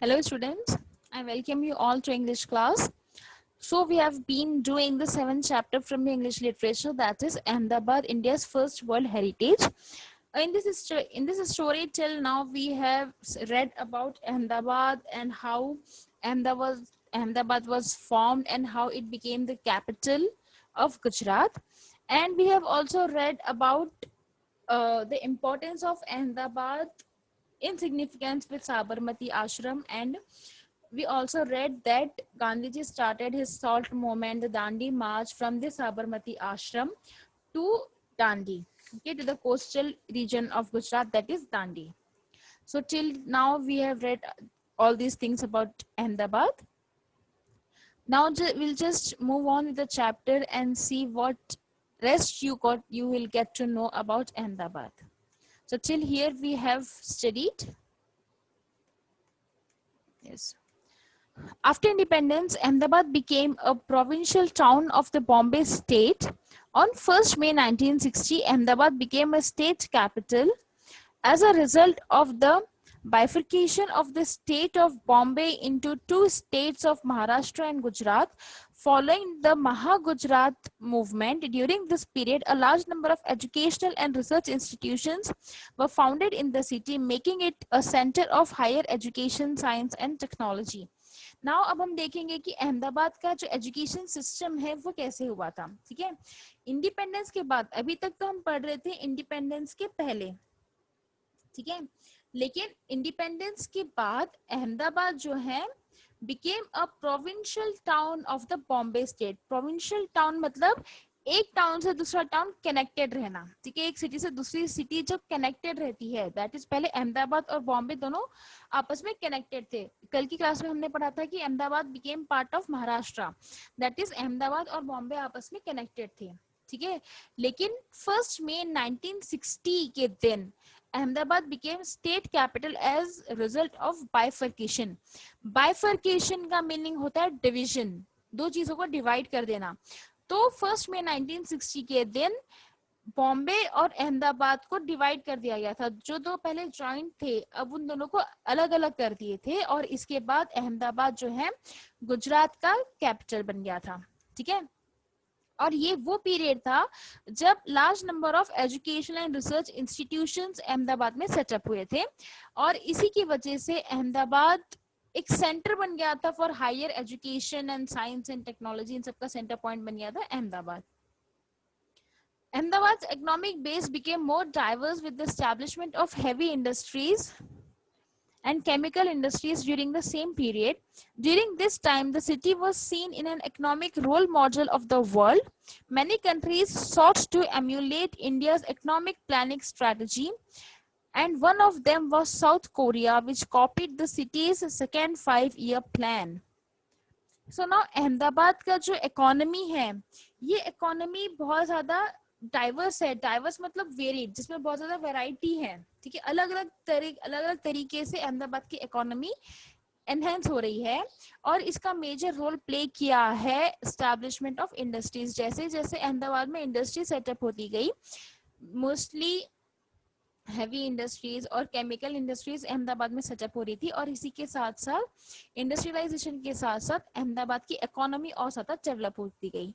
Hello students, I welcome you all to English class. So we have been doing the 7th chapter from the English literature, that is Ahmedabad, India's first world heritage. In this story till now we have read about Ahmedabad and how Ahmedabad was formed and how it became the capital of Gujarat. And we have also read about the importance of Ahmedabad in significance with Sabarmati Ashram, and we also read that Gandhiji started his salt movement, the Dandi March, from the Sabarmati Ashram to Dandi, okay, to the coastal region of Gujarat, that is Dandi. So till now we have read all these things about Ahmedabad. Now we'll just move on with the chapter and see what rest you will get to know about Ahmedabad. So till here we have studied. Yes. After independence, Ahmedabad became a provincial town of the Bombay state. On 1st May 1960, Ahmedabad became a state capital as a result of the bifurcation of the state of Bombay into two states of Maharashtra and Gujarat. Following the Maha Gujarat movement, during this period, a large number of educational and research institutions were founded in the city, making it a center of higher education, science and technology. Now अब हम देखेंगे कि अहमदाबाद का जो education system है वो कैसे हुआ था. ठीक है, इंडिपेंडेंस के बाद, अभी तक तो हम पढ़ रहे थे इंडिपेंडेंस के पहले, ठीक है, लेकिन इंडिपेंडेंस के बाद अहमदाबाद जो है became a provincial town of the Bombay state. Provincial town मतलब एक टाउन से दूसरा टाउन कनेक्टेड रहना. ठीक है, एक सिटी से दूसरी सिटी जब कनेक्टेड रहती है, दैट इज, पहले अहमदाबाद और बॉम्बे दोनों आपस में कनेक्टेड थे. कल की क्लास में हमने पढ़ा था कि Ahmedabad became part of Maharashtra, that is Ahmedabad और बॉम्बे आपस में कनेक्टेड थे. ठीक है, लेकिन 1 मई 1960 के दिन Ahmedabad became state capital as a result of bifurcation. Bifurcation का मीनिंग होता है डिवीजन, दो चीजों को डिवाइड कर देना. तो 1 मई 1960 के दिन बॉम्बे और अहमदाबाद को डिवाइड कर दिया गया था. जो दो पहले जॉइंट थे, अब उन दोनों को अलग अलग कर दिए थे, और इसके बाद अहमदाबाद जो है गुजरात का कैपिटल बन गया था. ठीक है, और ये वो पीरियड था जब large number of education and research institutions Ahmedabad में सेटअप हुए थे, और इसी की वजह से अहमदाबाद एक सेंटर बन गया था for higher education and science and technology. इन सबका सेंटर पॉइंट बन गया था Ahmedabad. Ahmedabad's economic base became more diverse with the establishment of heavy industries and chemical industries during the same period. During this time, the city was seen in an economic role model of the world. Many countries sought to emulate India's economic planning strategy, and one of them was South Korea, which copied the city's second 5-year plan. So now Ahmedabad का जो economy है, ये economy बहुत ज़्यादा diverse है. Diverse मतलब varied, जिसमें बहुत ज्यादा वैरायटी है. ठीक है, अलग अलग तरीके से अहमदाबाद की इकोनॉमी एनहेंस हो रही है, और इसका मेजर रोल प्ले किया है एस्टैब्लिशमेंट ऑफ इंडस्ट्रीज. जैसे जैसे अहमदाबाद में इंडस्ट्री सेटअप होती गई, मोस्टली हैवी इंडस्ट्रीज और केमिकल इंडस्ट्रीज अहमदाबाद में सेटअप हो रही थी, और इसी के साथ साथ इंडस्ट्रियलाइजेशन के साथ साथ अहमदाबाद की इकोनॉमी और ज्यादा डेवलप होती गई.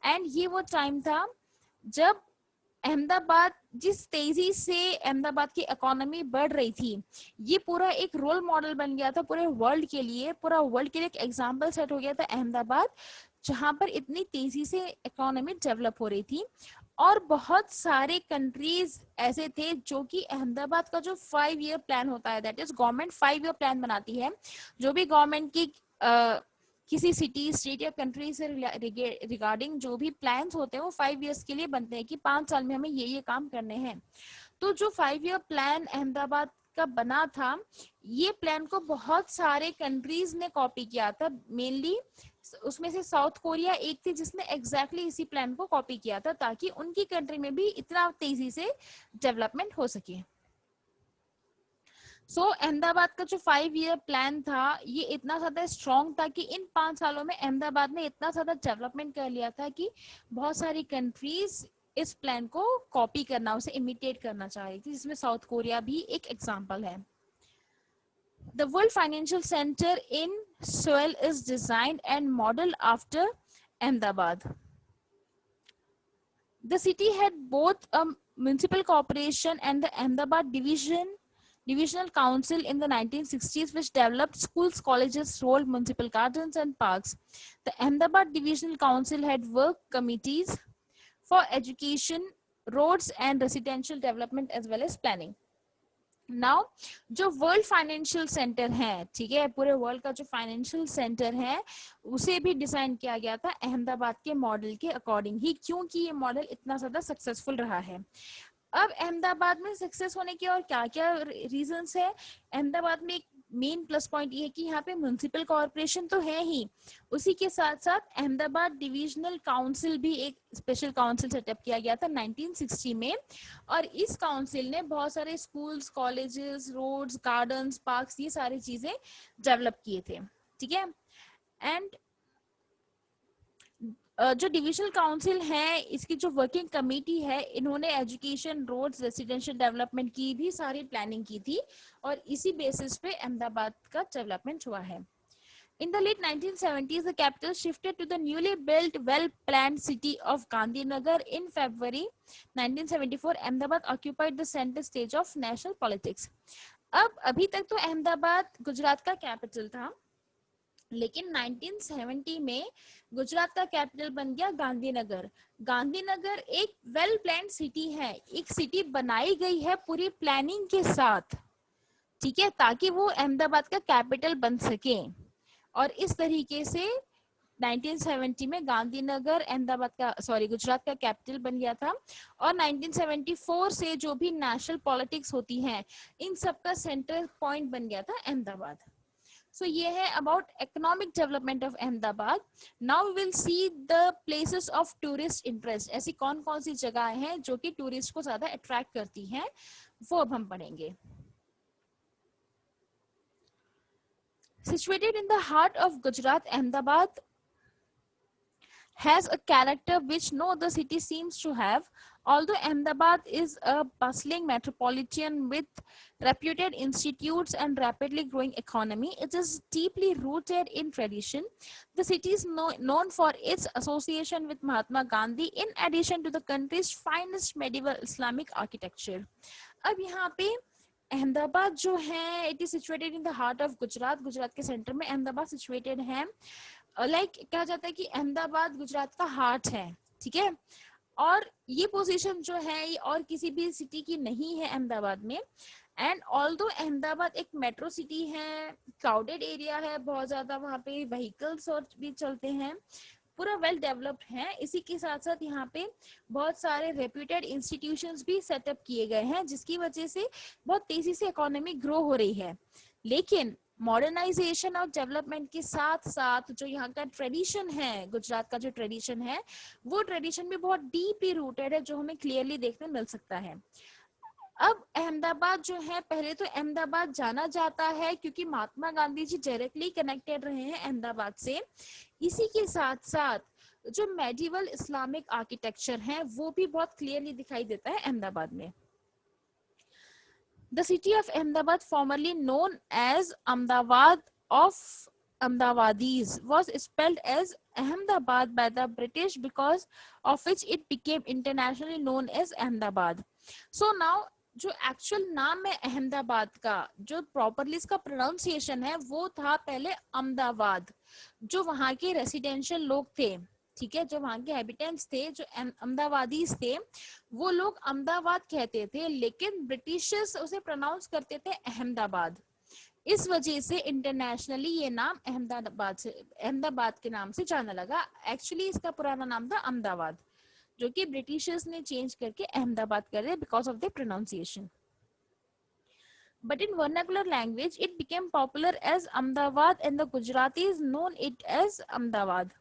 एंड ये वो टाइम था जब अहमदाबाद, जिस तेजी से अहमदाबाद की इकोनॉमी बढ़ रही थी, ये पूरा एक रोल मॉडल बन गया था पूरे वर्ल्ड के लिए. पूरा वर्ल्ड के लिए एक एग्जांपल सेट हो गया था अहमदाबाद, जहां पर इतनी तेजी से इकोनॉमी डेवलप हो रही थी. और बहुत सारे कंट्रीज ऐसे थे जो कि अहमदाबाद का जो 5-year प्लान होता है, that is government 5-year plan बनाती है. जो भी गवर्नमेंट की किसी सिटी, स्टेट या कंट्री से रिगार्डिंग जो भी प्लान्स होते हैं वो 5 years के लिए बनते हैं कि 5 साल में हमें ये काम करने हैं. तो जो 5-year प्लान अहमदाबाद का बना था, ये प्लान को बहुत सारे कंट्रीज ने कॉपी किया था. मेनली उसमें से साउथ कोरिया एक थी जिसने एग्जैक्टली इसी प्लान को कॉपी किया था, ताकि उनकी कंट्री में भी इतना तेजी से डेवलपमेंट हो सके. सो अहमदाबाद का जो 5-year प्लान था, ये इतना ज्यादा स्ट्रॉन्ग था कि इन 5 सालों में अहमदाबाद ने इतना ज्यादा डेवलपमेंट कर लिया था कि बहुत सारी कंट्रीज इस प्लान को कॉपी करना, उसे इमिटेट करना चाह रही थी, जिसमें साउथ कोरिया भी एक एग्जांपल है. The World Financial Center in Seoul is designed and modeled after Ahmedabad. The city had both a municipal corporation and the Ahmedabad Divisional Council in the 1960s, which developed schools, colleges, road, municipal gardens, and parks. The Ahmedabad Divisional Council had work committees for education, roads, and residential development as well as planning. Now जो world financial centre है, ठीक है, पूरे world का जो financial centre है उसे भी डिजाइन किया गया था अहमदाबाद के मॉडल के अकॉर्डिंग ही, क्योंकि ये मॉडल इतना ज्यादा सक्सेसफुल रहा है. अब अहमदाबाद में सक्सेस होने के और क्या क्या रीजंस है. अहमदाबाद में एक मेन प्लस पॉइंट ये है कि यहाँ पे म्युनिसिपल कॉर्पोरेशन तो है ही, उसी के साथ साथ अहमदाबाद डिविजनल काउंसिल भी एक स्पेशल काउंसिल सेटअप किया गया था 1960 में, और इस काउंसिल ने बहुत सारे schools, colleges, roads, gardens, parks, ये सारी चीजें डेवलप किए थे. ठीक है. एंड जो डिविजनल काउंसिल है, इसकी जो वर्किंग कमेटी है, इन्होंने एजुकेशन, रोड्स, रेसिडेंशियल डेवलपमेंट की भी सारी प्लानिंग की थी, और इसी बेसिस पे अहमदाबाद का डेवलपमेंट हुआ है. In the late 1970s, the capital shifted to the newly built, well-planned city of Gandhinagar. In February 1974, Ahmedabad occupied the center stage of national politics. अब अभी तक तो अहमदाबाद गुजरात का कैपिटल था, लेकिन 1970 में गुजरात का कैपिटल बन गया गांधीनगर. गांधीनगर एक वेल प्लान्ड सिटी है, एक सिटी बनाई गई है पूरी प्लानिंग के साथ, ठीक है, ताकि वो अहमदाबाद का कैपिटल बन सके. और इस तरीके से 1970 में गांधीनगर अहमदाबाद का गुजरात का कैपिटल बन गया था. और 1974 से जो भी नेशनल पॉलिटिक्स होती हैं, इन सब का सेंटर पॉइंट बन गया था अहमदाबाद. सो ये है about economic development of Ahmedabad. Now we will see the places of tourist interest. ऐसी कौन कौन सी जगह हैं जो कि टूरिस्ट को ज्यादा अट्रैक्ट करती हैं, वो अब हम पढ़ेंगे. Situated in the heart of Gujarat, Ahmedabad has a character which no other city seems to have. Although Ahmedabad is a bustling metropolitan with reputed institutes and rapidly growing economy, it is deeply rooted in tradition. The city is known for its association with Mahatma Gandhi, in addition to the country's finest medieval Islamic architecture. अब यहाँ पे अहमदाबाद जो है, it is situated in the heart of Gujarat. Gujarat के centre में Ahmedabad situated है. Like कहा जाता है कि अहमदाबाद गुजरात का हार्ट है, ठीक है. और ये पोजीशन जो है ये और किसी भी सिटी की नहीं है अहमदाबाद में. एंड ऑल्दो अहमदाबाद एक मेट्रो सिटी है, क्राउडेड एरिया है बहुत ज्यादा, वहाँ पे व्हीकल्स और भी चलते हैं, पूरा वेल डेवलप्ड है. इसी के साथ साथ यहाँ पे बहुत सारे रेप्यूटेड इंस्टीट्यूशंस भी सेटअप किए गए हैं, जिसकी वजह से बहुत तेजी से इकोनॉमी ग्रो हो रही है. लेकिन मॉडर्नाइजेशन और डेवलपमेंट के साथ साथ जो यहाँ का ट्रेडिशन है, गुजरात का जो ट्रेडिशन है, वो ट्रेडिशन भी बहुत डीपली रूटेड है, जो हमें क्लियरली देखने मिल सकता है. अब अहमदाबाद जो है, पहले तो अहमदाबाद जाना जाता है क्योंकि महात्मा गांधी जी डायरेक्टली कनेक्टेड रहे हैं अहमदाबाद से. इसी के साथ साथ जो मेडिवल इस्लामिक आर्किटेक्चर है वो भी बहुत क्लियरली दिखाई देता है अहमदाबाद में. The city of Ahmedabad, formerly known as Ahmedabad of Ahmedabadis, was spelled as Ahmedabad by the British, because of which it became internationally known as Ahmedabad. So now जो actual नाम है अहमदाबाद का, जो प्रॉपरली इसका प्रोनाउंसिएशन है, वो था पहले अहमदाबाद. जो वहाँ के रेसिडेंशियल लोग थे, ठीक है, जो वहाँ के हैबिटेंट्स थे, जो अहमदाबादीज थे, वो लोग अहमदाबाद कहते थे, लेकिन ब्रिटिशर्स उसे प्रोनाउंस करते थे अहमदाबाद. इस वजह से इंटरनेशनली ये नाम अहमदाबाद के नाम से जाना लगा. एक्चुअली इसका पुराना नाम था अहमदाबाद, जो कि ब्रिटिशर्स ने चेंज करके अहमदाबाद कर दिया because of the pronunciation. But in vernacular language, it became popular as Ahmedabad, and the Gujaratis known it as Ahmedabad.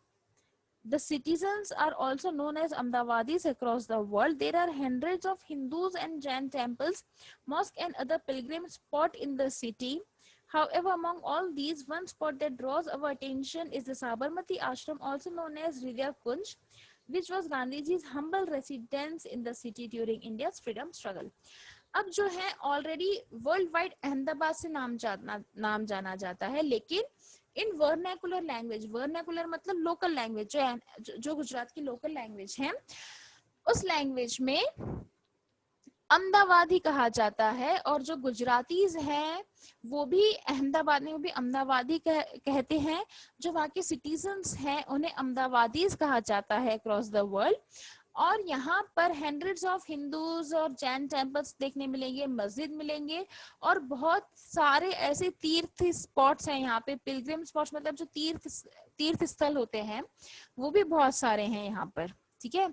The citizens are also known as Ahmedabadis across the world. There are hundreds of Hindus and Jain temples, mosques, and other pilgrim spots in the city. However, among all these, one spot that draws our attention is the Sabarmati Ashram, also known as Hridaya Kunj, which was Gandhiji's humble residence in the city during India's freedom struggle. अब जो है already world wide Ahmedabad से नाम जाना जाता है, लेकिन इन vernacular language, vernacular मतलब लोकल लैंग्वेज, जो गुजरात की लोकल लैंग्वेज है, उस लैंग्वेज में अहमदाबादी कहा जाता है। और जो गुजरातीज हैं वो भी अहमदाबाद में, वो भी अहमदाबादी कहते हैं। जो वहाँ के सिटीजन्स हैं उन्हें अहमदाबादीज कहा जाता है अक्रॉस द वर्ल्ड। और यहाँ पर हंड्रेड्स ऑफ हिंदूज और जैन टेम्पल्स देखने मिलेंगे, मस्जिद मिलेंगे, और बहुत सारे ऐसे तीर्थ स्पॉट्स हैं यहाँ पे। पिलग्रिम स्पॉट्स मतलब जो तीर्थ स्थल होते हैं वो भी बहुत सारे हैं यहाँ पर, ठीक है।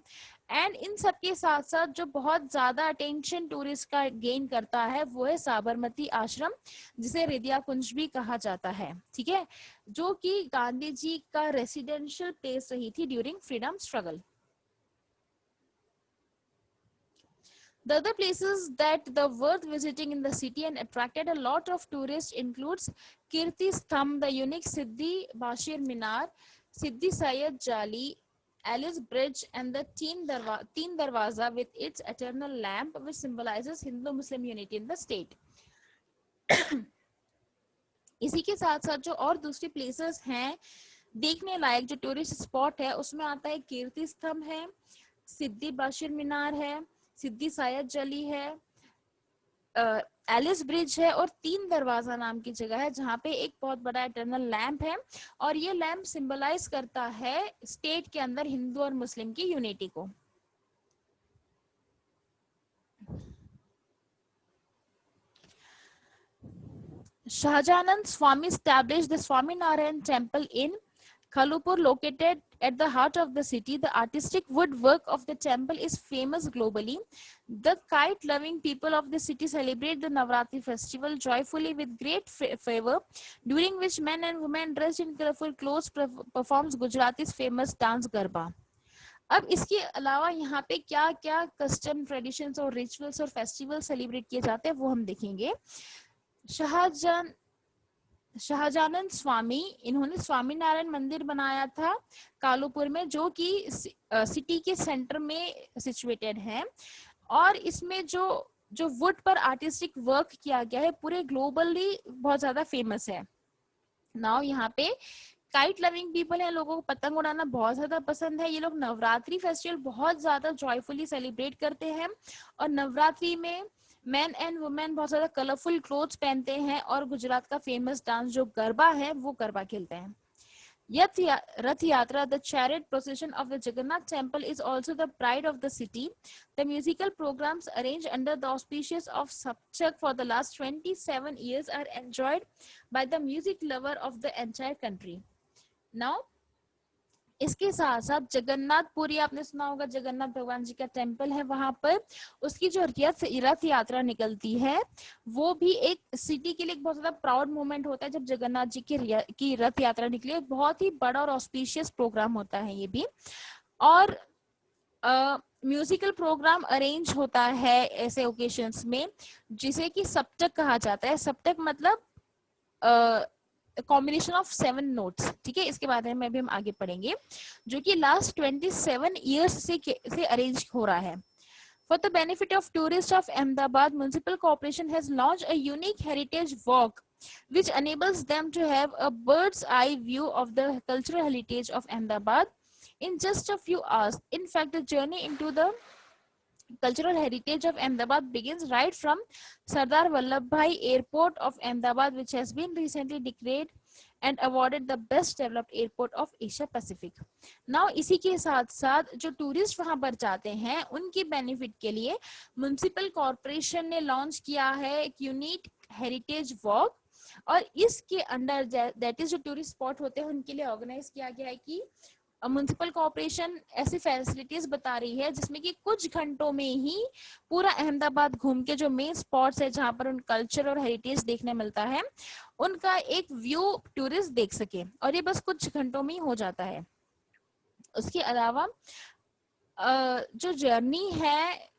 एंड इन सब के साथ साथ जो बहुत ज्यादा अटेंशन टूरिस्ट का गेन करता है वो है साबरमती आश्रम, जिसे हृदया कुंज भी कहा जाता है, ठीक है, जो कि गांधी जी का रेसिडेंशियल प्लेस रही थी during freedom struggle. The other places that the worth visiting in the city and attracted a lot of tourists includes Kirti Stambh, the unique Siddhi Bashir Minar, Siddhi Sayed Jali, Alice Bridge, and the Teen Darwaza with its eternal lamp, which symbolizes Hindu-Muslim unity in the state. इसी के साथ साथ जो और दूसरी places हैं देखने लायक, जो टूरिस्ट स्पॉट है, उसमें आता है कीर्ति स्तंभ है, सिद्धि बाशिर मीनार है, सिद्धि सायद जली है, एलिस ब्रिज है, और तीन दरवाजा नाम की जगह है जहाँ पे एक बहुत बड़ा इटर्नल लैंप है। और ये लैंप सिंबलाइज करता है स्टेट के अंदर हिंदू और मुस्लिम की यूनिटी को। Shahjahan Swami established the Swaminarayan temple in Khalupur, located at the heart of the city. The artistic woodwork of the temple is famous globally. The kite-loving people of the city celebrate the Navratri festival joyfully with great fervor, during which men and women dressed in colorful clothes performs Gujarati's famous dance Garba. अब इसके अलावा यहाँ पे क्या क्या custom, traditions और rituals और festival celebrate किए जाते हैं वो हम देखेंगे। शाहजानंद स्वामी, इन्होंने स्वामीनारायण मंदिर बनाया था कालूपुर में, जो कि सिटी के सेंटर में सिचुएटेड है। और इसमें जो वुड पर आर्टिस्टिक वर्क किया गया है पूरे ग्लोबली बहुत ज्यादा फेमस है। नाउ यहाँ पे काइट लविंग पीपल है, लोगों को पतंग उड़ाना बहुत ज्यादा पसंद है। ये लोग नवरात्रि फेस्टिवल बहुत ज्यादा जॉयफुली सेलिब्रेट करते हैं, और नवरात्रि में मैन एंड वुमेन बहुत ज्यादा कलरफुल क्लोथ्स पहनते हैं, और गुजरात का फेमस डांस जो गरबा है वो गरबा खेलते हैं। Rath Yatra, the chariot procession of the Jagannath temple, is also the pride of the city. The musical programs arranged under the auspices of Sapchak for the last 27 years are enjoyed by the music lover of the entire country. Now, इसके साथ साथ जगन्नाथपुरी, आपने सुना होगा, जगन्नाथ भगवान जी का temple है, वहां पर उसकी जो रथ यात्रा निकलती है वो भी एक सिटी के लिए बहुत ज्यादा प्राउड मोमेंट होता है। जब जगन्नाथ जी की रथ यात्रा निकली, बहुत ही बड़ा और ऑस्पिशियस प्रोग्राम होता है ये भी। और म्यूजिकल प्रोग्राम अरेंज होता है ऐसे ओकेशंस में जिसे कि सप्तक कहा जाता है। सप्तक मतलब कॉम्बिनेशन ऑफ 7 नोट्स, ठीक है। इसके बारे में भी हम आगे पढ़ेंगे, जो कि लास्ट 27 ईयर्स से अरेंज हो रहा है। For the benefit of tourists of Ahmedabad, Municipal Corporation has launched a unique heritage walk which enables them to have a bird's eye view of the cultural heritage of Ahmedabad in just a few hours. In fact, the journey into the cultural heritage of Ahmedabad begins right from Sardar Vallabhbhai Airport of Ahmedabad, which has been recently declared and awarded the best developed airport of Asia Pacific. Now, इसी के साथ साथ जो tourist वहां पर जाते हैं उनके बेनिफिट के लिए म्युनिसिपल कॉर्पोरेशन ने लॉन्च किया है एक यूनिक हेरिटेज वॉक, और इसके अंडर दैट इज जो टूरिस्ट स्पॉट होते हैं उनके लिए ऑर्गेनाइज किया गया है कि म्युनिसिपल कॉर्पोरेशन ऐसी फैसिलिटीज बता रही है जिसमें कि कुछ घंटों में ही पूरा अहमदाबाद घूम के जो मेन स्पॉट्स है जहां पर उन कल्चर और हेरिटेज देखने मिलता है उनका एक व्यू टूरिस्ट देख सके, और ये बस कुछ घंटों में ही हो जाता है। उसके अलावा जो जर्नी है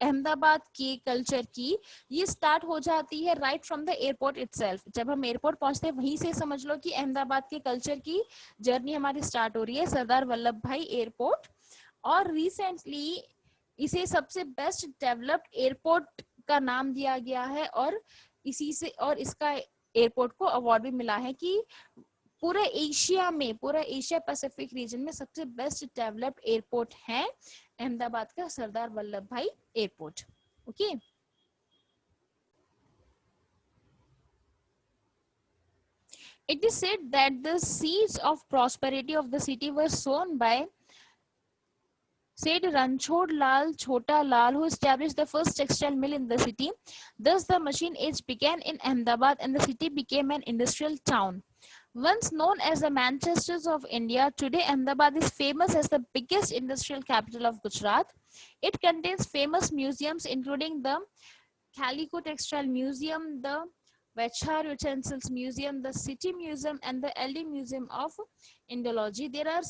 अहमदाबाद की कल्चर की, ये स्टार्ट हो जाती है right from the airport itself. जब हम एयरपोर्ट पहुंचते हैं वहीं से समझ लो कि अहमदाबाद के कल्चर की जर्नी हमारी स्टार्ट हो रही है, सरदार वल्लभ भाई एयरपोर्ट। और रिसेंटली इसे सबसे बेस्ट डेवलप्ड एयरपोर्ट का नाम दिया गया है, और इसी से और इसका एयरपोर्ट को अवार्ड भी मिला है कि पूरे एशिया में, पूरा एशिया पैसिफिक रीजन में सबसे बेस्ट डेवलप्ड एयरपोर्ट है अहमदाबाद का सरदार वल्लभ भाई airport. Okay. It is said that the seeds of prosperity of the city were sown by said Ranchod Lal Chota Lal, who established the first textile mill in the city. Thus, the machine age began in Ahmedabad and the city became an industrial town. Once known as the Manchesters of India, today Ahmedabad is famous as the biggest industrial capital of Gujarat. It contains famous museums including the Calico Textile Museum, the Vechar Utensils Museum, the City Museum, and the LD Museum of Indology. There are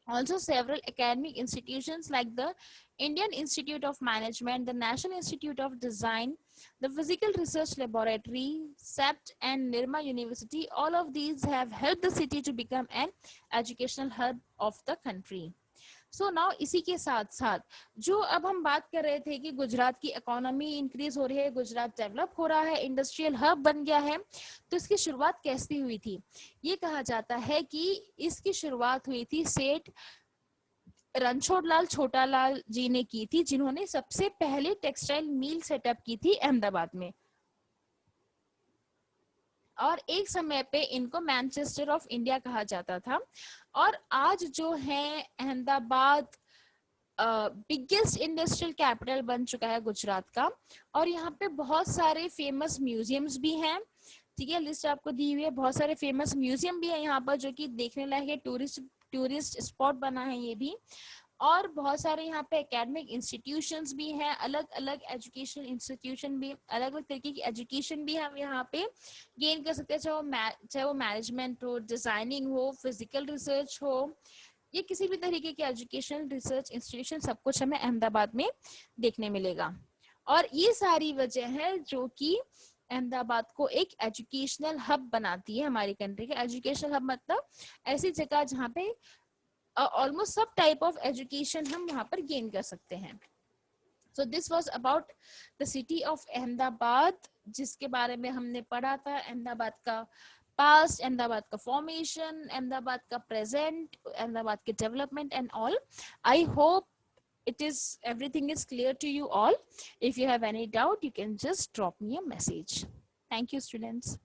also several academic institutions like the Indian Institute of Management, the National Institute of Design, the Physical Research Laboratory, SEPT, and Nirma University. All of these have helped the city to become an educational hub of the country. So now इसी के साथ साथ जो अब हम बात कर रहे थे कि गुजरात की इकोनॉमी इंक्रीज हो रही है, गुजरात डेवलप हो रहा है, इंडस्ट्रियल हब बन गया है, तो इसकी शुरुआत कैसे हुई थी? ये कहा जाता है कि इसकी शुरुआत हुई थी सेठ रणछोड़ लाल छोटालाल जी ने की थी, जिन्होंने सबसे पहले टेक्सटाइल मिल सेटअप की थी अहमदाबाद में, और एक समय पे इनको मैनचेस्टर ऑफ इंडिया कहा जाता था. और आज जो है अहमदाबाद बिगेस्ट इंडस्ट्रियल कैपिटल बन चुका है गुजरात का, और यहाँ पे बहुत सारे फेमस म्यूजियम्स भी हैं. ठीक है, लिस्ट आपको दी हुई है, बहुत सारे फेमस म्यूजियम भी है यहाँ पर जो कि देखने लायक है, टूरिस्ट स्पॉट बना है ये भी. और बहुत सारे यहाँ पे एकेडमिक इंस्टीट्यूशंस भी हैं, अलग अलग एजुकेशनल इंस्टीट्यूशन भी, अलग अलग तरीके की एजुकेशन भी हम यहाँ पे गेन कर सकते हैं, चाहे वो मैनेजमेंट हो, डिजाइनिंग हो, फिजिकल रिसर्च हो, ये किसी भी तरीके की एजुकेशनल रिसर्च इंस्टीट्यूशन, सब कुछ हमें अहमदाबाद में देखने मिलेगा. और ये सारी वजह है जो कि अहमदाबाद को एक एजुकेशनल हब बनाती है हमारी कंट्री का. एजुकेशनल हब मतलब ऐसी जगह जहाँ पे ऑलमोस्ट सब टाइप ऑफ एजुकेशन हम वहां पर गेन कर सकते हैं. So this was about the city of Ahmedabad, जिसके बारे में हमने पढ़ा था अहमदाबाद का पास्ट, अहमदाबाद का फॉर्मेशन, अहमदाबाद का प्रेजेंट, अहमदाबाद के development and all. I hope everything is clear to you all. If you have any doubt, you can just drop me a message. Thank you, students.